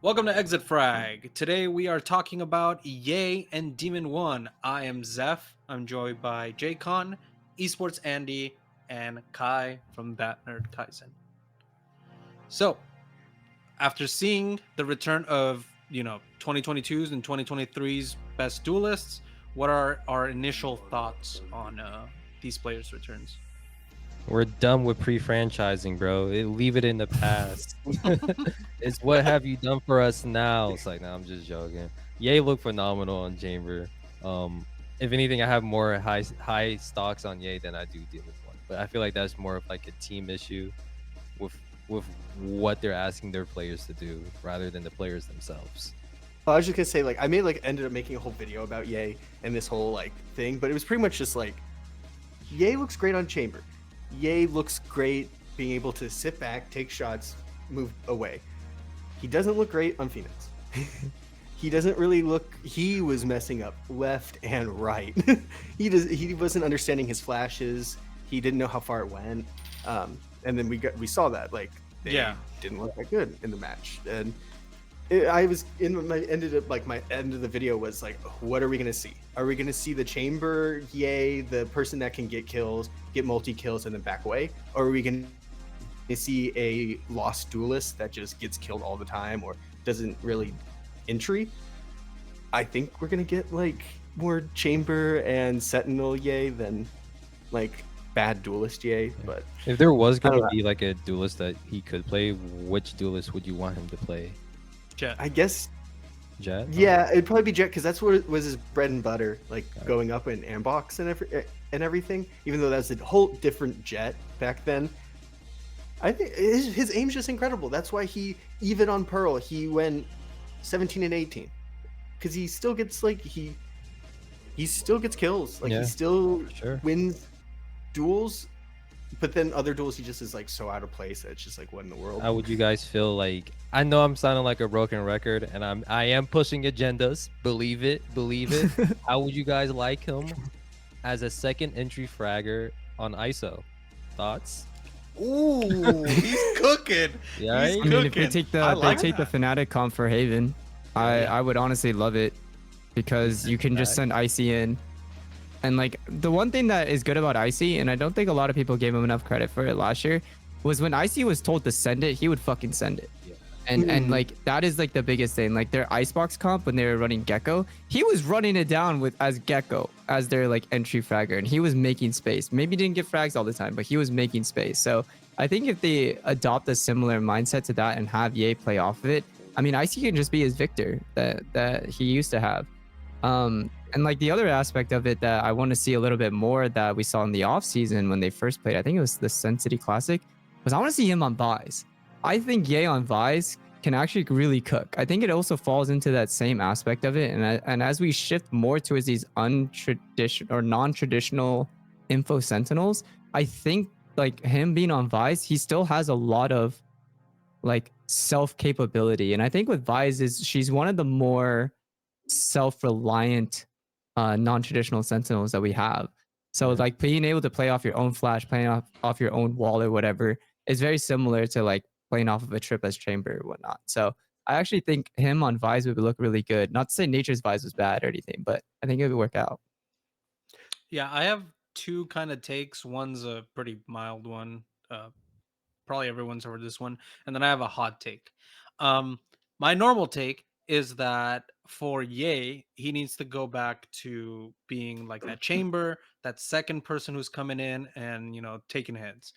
Welcome to Exit Frag. Today we are talking about Yay and Demon1. I am Zeph. I'm joined by JCon, Esports Andy, and Kai from That Nerd Kaizen. So, after seeing the return of 2022's and 2023's best duelists, what are our initial thoughts on these players' returns? We're done with pre-franchising, bro. Leave it in the past. It's what have you done for us now? It's like, nah, I'm just joking. Yay looked phenomenal on Chamber. If anything, I have more high stocks on Yay than I do Demon1. But I feel like that's more of like a team issue with what they're asking their players to do rather than the players themselves. I was just gonna say, like, ended up making a whole video about Yay and this whole like thing, but it was pretty much just like, Yay looks great on Chamber. Yay looks great being able to sit back, take shots, move away. He doesn't look great on Phoenix. He doesn't really look. He was messing up left and right. He wasn't understanding his flashes. He didn't know how far it went. And then we saw that they didn't look that good in the match. And my end of the video was like, what are we gonna see? Are we gonna see the Chamber Yay, the person that can get kills, get multi kills, and then back away, or are we gonna see a lost duelist that just gets killed all the time or doesn't really entry? I think we're gonna get like more Chamber and Sentinel Yay than like bad duelist Yay. But if there was gonna be like a duelist that he could play, which duelist would you want him to play? Jett. I guess Jett. Yeah, it'd probably be Jett because that's what was his bread and butter, like going up in Ambox and everything. Even though that's a whole different Jett back then, I think his aim's just incredible. That's why even on Pearl he went 17 and 18 because he still gets he still gets kills. He still wins duels. But then other duels, he just is like so out of place that it's just like, what in the world? How would you guys feel? Like, I know I'm sounding like a broken record, and I am pushing agendas. Believe it. How would you guys like him as a second entry fragger on ISO? Thoughts? Ooh, he's cooking. Yeah, he's I mean, if they take the the Fnatic comp for Haven, I would honestly love it because you can just send Icy in. And like the one thing that is good about Icy, and I don't think a lot of people gave him enough credit for it last year, was when Icy was told to send it, he would fucking send it. Yeah. And like that is like the biggest thing. Like their Icebox comp when they were running Gecko, he was running it down as Gecko as their like entry fragger, and he was making space. Maybe didn't get frags all the time, but he was making space. So I think if they adopt a similar mindset to that and have Yay play off of it, I mean Icy can just be his Victor that he used to have. And like the other aspect of it that I want to see a little bit more that we saw in the off season when they first played, I think it was the Sun City Classic, was I want to see him on Vise. I think Yay on Vise can actually really cook. I think it also falls into that same aspect of it. And as we shift more towards these untraditional or non-traditional info sentinels, I think like him being on Vise, he still has a lot of like self capability. And I think with Vise she's one of the more self-reliant non-traditional sentinels that we have. So like being able to play off your own flash, playing off your own wall or whatever is very similar to like playing off of a trip as Chamber or whatnot. So I actually think him on Vise would look really good. Not to say Nature's Vise was bad or anything, but I think it would work out. Yeah, I have two kind of takes. One's a pretty mild one. Probably everyone's heard this one. And then I have a hot take. My normal take is that for Yay, he needs to go back to being like that Chamber, that second person who's coming in and taking heads.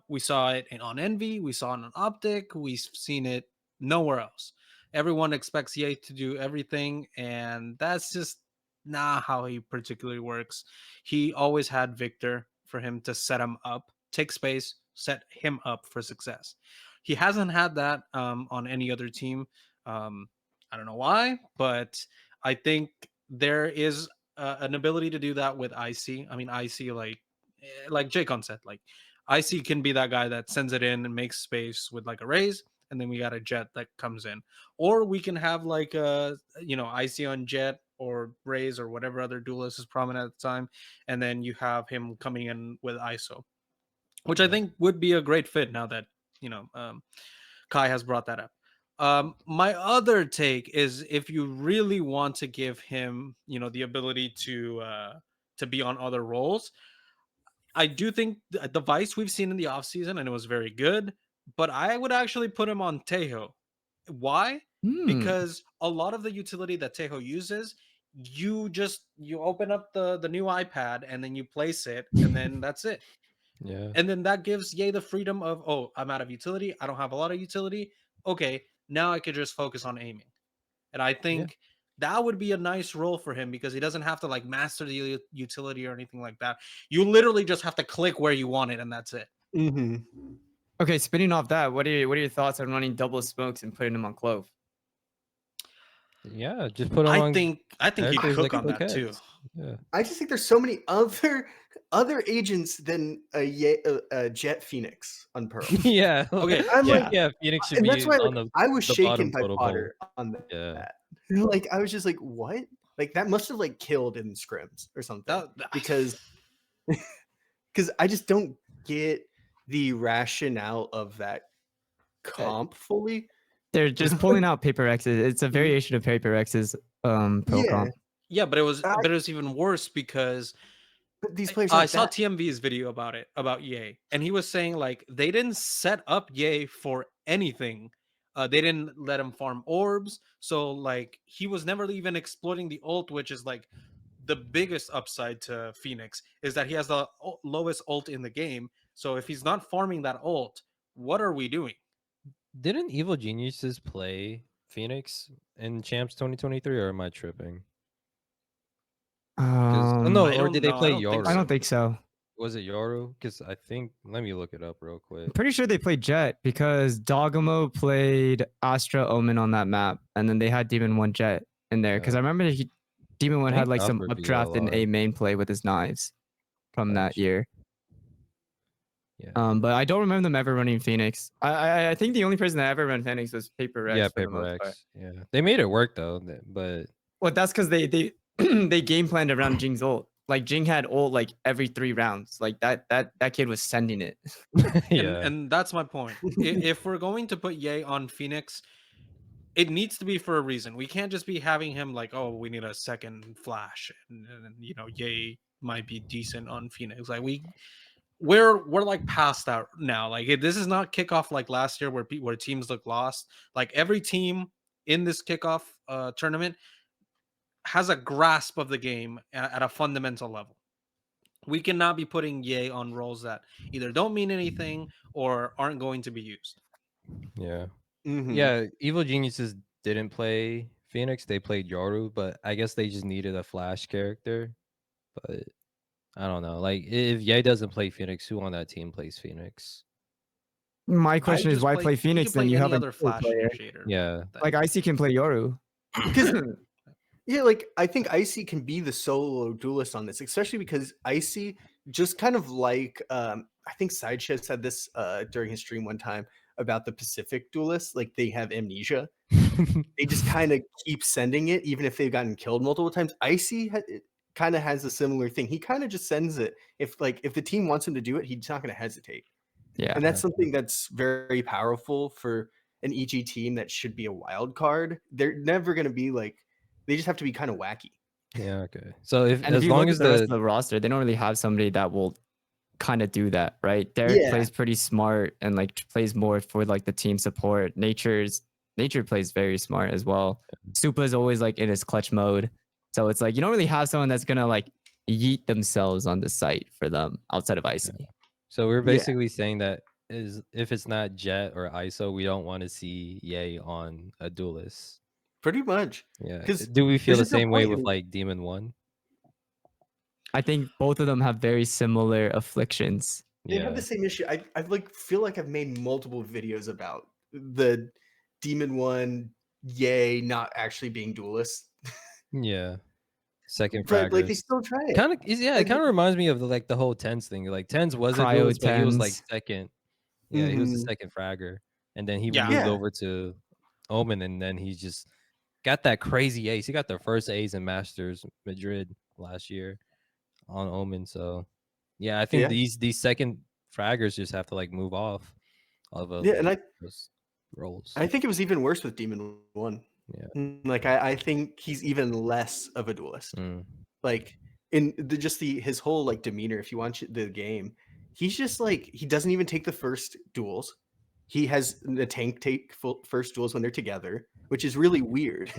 We saw it on Envy, we saw it on Optic, we've seen it nowhere else. Everyone expects Yay to do everything, and that's just not how he particularly works. He always had Victor for him to set him up, take space, set him up for success. He hasn't had that on any other team. I don't know why, but I think there is an ability to do that with IC. I mean, IC like Jacon said, like IC can be that guy that sends it in and makes space with like a raise, and then we got a Jett that comes in, or we can have like a IC on Jett or Raze or whatever other duelist is prominent at the time, and then you have him coming in with ISO, which I think would be a great fit now that Kai has brought that up. My other take is if you really want to give him, the ability to be on other roles, I do think the Vice we've seen in the offseason, and it was very good, but I would actually put him on Tejo. Why? Hmm. Because a lot of the utility that Tejo uses, you open up the new iPad and then you place it, and then that's it. Yeah. And then that gives Yay the freedom of, oh, I'm out of utility. I don't have a lot of utility. Okay, now I could just focus on aiming. And I Yeah. think that would be a nice role for him because he doesn't have to like master the utility or anything like that. You literally just have to click where you want it, and that's it. Mm-hmm. Okay, spinning off that, what are your thoughts on running double smokes and putting them on Clove? Yeah. Just put them I on think I think he'd characters cook that on click that too. heads. Yeah. I just think there's so many other agents than a Jet Phoenix on Pearl. Yeah. Okay, I'm yeah. like, Yeah. Phoenix should and that's be why on like I was the shaken bottom by totem pole. Potter on that. Yeah. Like I was just like, what? Like that must have like killed in scrims or something because I just don't get the rationale of that comp fully. They're just pulling out Paper X's. It's a variation of Paper X's pro Yeah, comp. yeah, but it was I- even worse because but these players I aren't saw that. TMV's video about Yay, and he was saying like they didn't set up Yay for anything. They didn't let him farm orbs, so like he was never even exploiting the ult, which is like the biggest upside to Phoenix is that he has the lowest ult in the game. So if he's not farming that ult, what are we doing? Didn't Evil Geniuses play Phoenix in Champs 2023, or am I tripping? Because no, I or don't did they know. I play don't think Yoru? I don't so. think so. Was it Yoru? Because I think, let me look it up real quick. I'm pretty sure they played Jet because Dogamo played Astra Omen on that map, and then they had Demon1 Jet in there. Because I remember Demon1 I had think like some Alpha beat updraft in LR. A main play with his knives from that Gotcha. year. Yeah. But I don't remember them ever running Phoenix. I think the only person that ever ran Phoenix was Paper X. Yeah, for the Paper most part. X. Yeah. They made it work though, but Well, that's because they they game planned around Jing's ult. Like Jing had ult like every 3 rounds. Like that kid was sending it. yeah. And that's my point. If we're going to put Yay on Phoenix, it needs to be for a reason. We can't just be having him like, oh, we need a second flash, and Yay might be decent on Phoenix. Like we're like past that now. Like this is not kickoff like last year where teams look lost. Like every team in this kickoff tournament has a grasp of the game at a fundamental level. We cannot be putting Yay on roles that either don't mean anything or aren't going to be used. Yeah. Mhm. Yeah. Evil Geniuses didn't play Phoenix. They played Yoru, but I guess they just needed a flash character. But I don't know. Like if Ye doesn't play Phoenix, who on that team plays Phoenix? My question is, why play You Phoenix? can play Then you any have a other Yoru flash player. initiator. Yeah. Like Icy can play Yoru. Because yeah, like I think Icy can be the solo duelist on this, especially because Icy just kind of like I think Sideshow said this during his stream one time about the Pacific duelists, like they have amnesia. They just kind of keep sending it even if they've gotten killed multiple times. Icy kind of has a similar thing. He kind of just sends it if the team wants him to do it, he's not going to hesitate. Yeah. And that's something that's very powerful for an EG team that should be a wild card. They're never going to be like, they just have to be kind of wacky. Yeah, okay. So if And if as you long look as at the rest of the roster, they don't really have somebody that will kind of do that, right? Derek Yeah. plays pretty smart and like plays more for like the team support. Nature plays very smart as well. Supa is always like in his clutch mode. So it's like you don't really have someone that's gonna like yeet themselves on the site for them outside of Icy. so we're Yeah. basically saying that is if it's not Jet or ISO, we don't want to see Ye on a duelist. Pretty much. Yeah. 'Cause Do we feel the there's no same way point with in- like Demon1? I think both of them have very similar afflictions. They have the same issue. I like feel like I've made multiple videos about the Demon1 Yay not actually being duelists. Yeah. Second But like they fraggers. still try it. Kind of it Like, kind of reminds me of the whole Tens thing. Like Tens was a Cryo duelist, but he was like Tens. second. Yeah, he was the Mhm. second fragger. And then he Yeah. moved Yeah. over to Omen, and then he just got that crazy ace. He got the first ace in Masters Madrid last year on Omen. So yeah, I think Yeah. these second fraggers just have to like move off of a Yeah, and I roles. I think it was even worse with Demon1. Yeah. Like I think he's even less of a duelist. Like in his whole like demeanor. If you watch the game, he's just like he doesn't even take the first duels. He has Natank take first duels when they're together, which is really weird.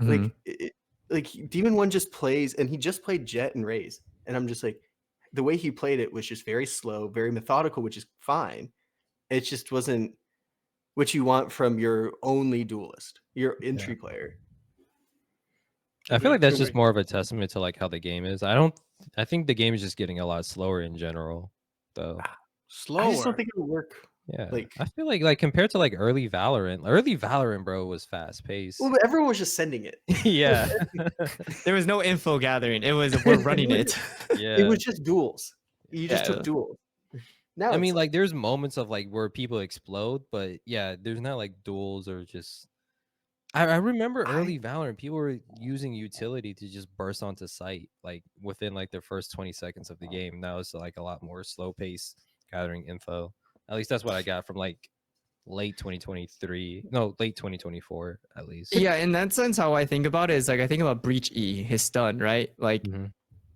Like like Demon1 just plays, and he just played Jett and Raze, and I'm just like, the way he played it was just very slow, very methodical, which is fine. It just wasn't what you want from your only duelist, your entry player. I feel like that's just more of a testament to like how the game is. I think the game is just getting a lot slower in general, though. Slower. I just don't think it would work. Yeah, Like I feel like compared to like early Valorant, bro, was fast paced. well, but everyone was just sending it. Yeah, There was no info gathering. It was we're running it. yeah. It was just duels. You just took duels. Now I it's mean, like there's moments of like where people explode, but yeah, there's not like duels or just. I remember early Valorant, people were using utility to just burst onto site like within like the first 20 seconds of the game. Now it's like a lot more slow pace gathering info. At least that's what I got from like late 2024 at least. Yeah, in that sense, how I think about it is like I think about Breach E, his stun, right? Like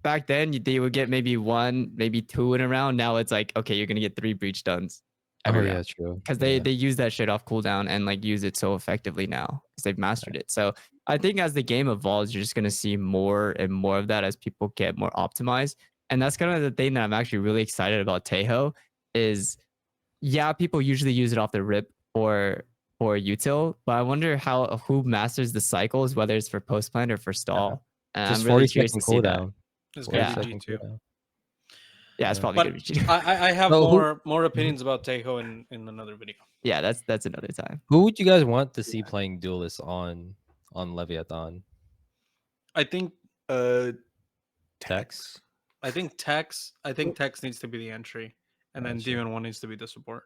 back then they would get maybe 1, maybe 2 in a round. Now it's like, okay, you're gonna get 3 Breach stuns. Yeah, true. Because they use that shit off cooldown and like use it so effectively now because they've mastered it. So I think as the game evolves, you're just gonna see more and more of that as people get more optimized. And that's kind of the thing that I'm actually really excited about Taeho is, yeah, people usually use it off the rip for util, but I wonder who masters the cycles, whether it's for post plant or for stall. And Just I'm really 40 curious second to see that. cooldown. It's Yeah. gonna be G2. Yeah, it's probably gonna be G2. I have more opinions about Taeho in another video. Yeah, that's another time. Who would you guys want to see playing duelists on Leviatán? I think Tex. I think Tex needs to be the entry, and then Demon1 needs to be the support.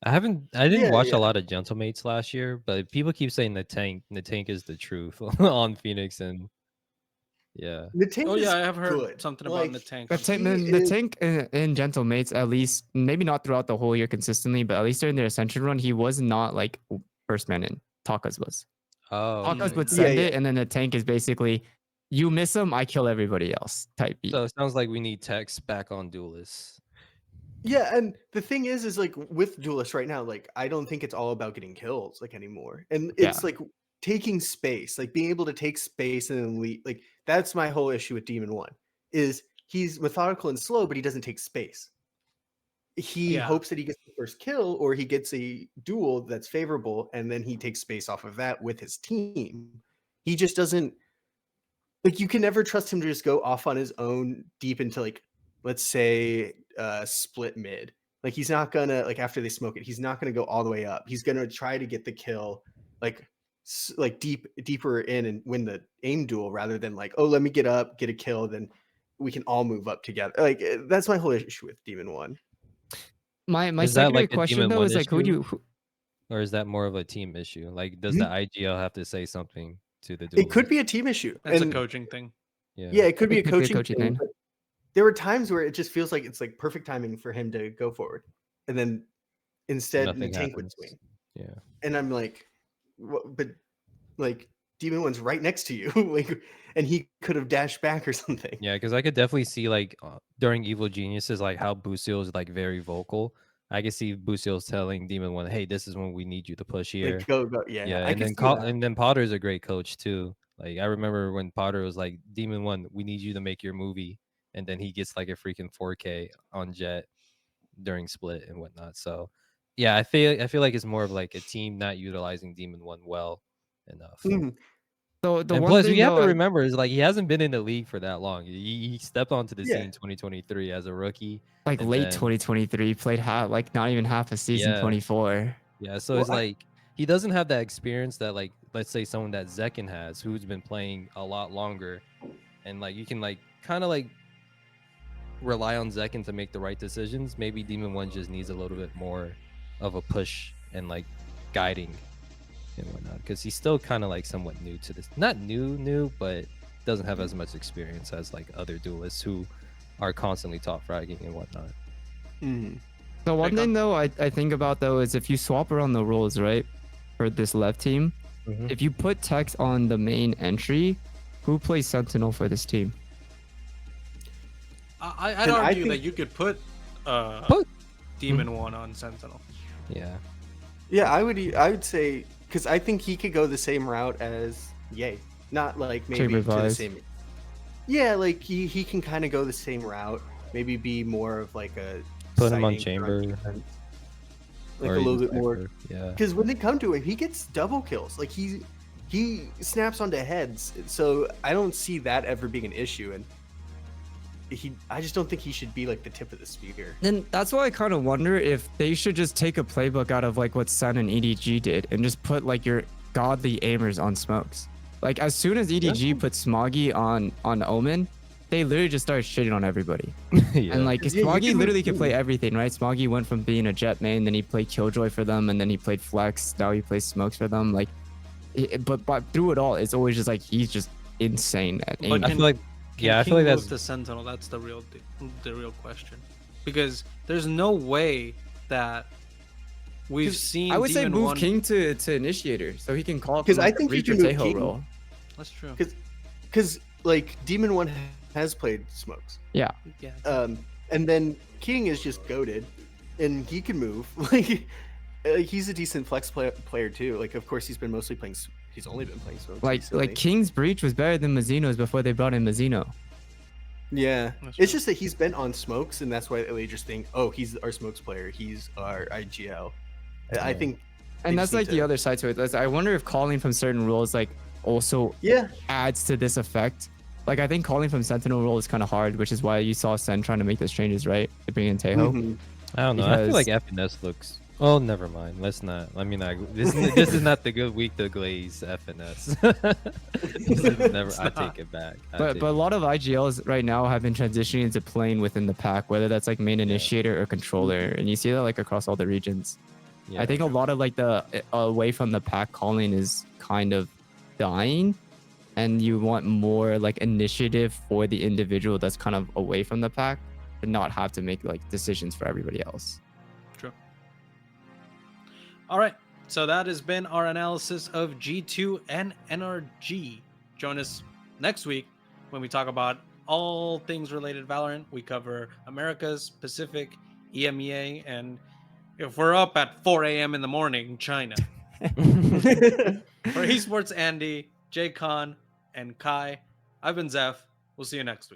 I didn't watch a lot of Gentlemates last year, but people keep saying Natank is the truth on Phoenix, and yeah. Natank I have heard something about Natank. Natank in Gentlemates, at least maybe not throughout the whole year consistently, but at least during their Ascension run, he was not like first man in. Taka's was. Taka's would send it, and then the tank is basically, you miss him, I kill everybody else type beat. So it sounds like we need Tex back on duelists. Yeah, and the thing is like with duelists right now, like I don't think it's all about getting kills like anymore, and it's like taking space, like being able to take space and then lead. Like that's my whole issue with Demon1 is he's methodical and slow, but he doesn't take space. He hopes that he gets the first kill or he gets a duel that's favorable, and then he takes space off of that with his team. He just doesn't, like, you can never trust him to just go off on his own deep into, like, let's say split mid. Like he's not gonna, like, after they smoke it, he's not gonna go all the way up. He's gonna try to get the kill like deeper in and win the aim duel rather than like, oh, let me get up, get a kill, then we can all move up together. Like that's my whole issue with Demon1. My secondary question though is like, or is that more of a team issue? Like, does the IGL have to say something to the duelist? It could be a team issue. That's a coaching thing. Yeah, it could be a coaching thing. There were times where it just feels like it's like perfect timing for him to go forward, and then instead Natank would swing. Yeah, and I'm like, but like Demon1's right next to you, like, and he could have dashed back or something. Yeah, because I could definitely see like during Evil Geniuses, like how Boostio is like very vocal. I can see Boostio's telling Demon1, "Hey, this is when we need you to push here." Like, go, yeah. And then Potter's a great coach too. Like I remember when Potter was like, "Demon1, we need you to make your movie," and then he gets like a freaking 4K on Jett during split and whatnot. So yeah, I feel like it's more of like a team not utilizing Demon1 well enough. So the and one plus, thing you have to remember is like he hasn't been in the league for that long. He stepped onto the scene 2023 as a rookie, like late 2023, played like not even half a season 24. Yeah, so it's like he doesn't have that experience that, like, let's say someone that Zekken has, who's been playing a lot longer, and like you can like kind of like rely on Zekken to make the right decisions. Maybe Demon1 just needs a little bit more of a push and like guiding and whatnot, because he's still kind of like somewhat new to this, not new, but doesn't have as much experience as like other duelists who are constantly top fragging and whatnot. The one Jacob? thing though I think about though is if you swap around the roles, right, for this left team, Mhm. if you put Tex on the main entry, who plays Sentinel for this team? I'd And I argue that think- you could put Put- Demon1 on Sentinel. Yeah. Yeah, I would say because I think he could go the same route as Yay, not like maybe to the revise. same. Yeah, like he can kind of go the same route. Maybe be more of like a Put him on sighting chamber. front, like or a little even bit more. Cypher, Yeah. Because when they come to him, he gets double kills. Like he snaps onto heads. So I don't see that ever being an issue. And I just don't think he should be like the tip of the spear. Then that's why I kind of wonder if they should just take a playbook out of like what Sen and EDG did and just put like your godly aimers on smokes. Like as soon as EDG put Smoggy on Omen, they literally just started shitting on everybody. Yeah. And like 'Cause, yeah, you Smoggy can literally move could play too. everything, right? Smoggy went from being a jet main, then he played Killjoy for them, and then he played Flex. Now he plays smokes for them. Like, but through it all, it's always just like he's just insane at But aiming. I feel like Can I feel Kingg like move that's to Sentinel? That's the real question, because there's no way that we've 'Cause seen. I would say move Demon1 King to initiator so he can call up 'Cause from, I like, think the you Reacher can move Tejo King. role. That's true. Because like Demon1 has played smokes. Yeah. Yeah. And then King is just goaded, and he can move. Like he's a decent flex player too. Like of course he's been mostly playing. He's only been playing smokes. recently. Like King's Breach was better than Mazino's before they brought in Mazino. Yeah, That's it's true. just that he's been on smokes, and that's why they just think, oh, he's our smokes player. He's our IGL. I Yeah. think. And they that's just need like the to- other side to it. I wonder if calling from certain roles like also Yeah, adds to this effect. Like I think calling from Sentinel role is kind of hard, which is why you saw Sen trying to make those changes, right? To bring in Tejo. mhm. I don't know. I feel like because- FNS looks. Oh, never mind. Let's not. I mean, this is not the good week to glaze FNS. This is never. I take it back. But a lot of IGLs right now have been transitioning into playing within the pack, whether that's like main initiator or controller, and you see that like across all the regions. I think a lot of like the away from the pack calling is kind of dying, and you want more like initiative for the individual that's kind of away from the pack to not have to make like decisions for everybody else. True. All right. So that has been our analysis of G2 and NRG. Join us next week when we talk about all things related Valorant. We cover Americas, Pacific, EMEA, and if we're up at 4 a.m. in the morning, China. For Esports Andy, Jay Khan, and Kai, I've been Zeph. We'll see you next week.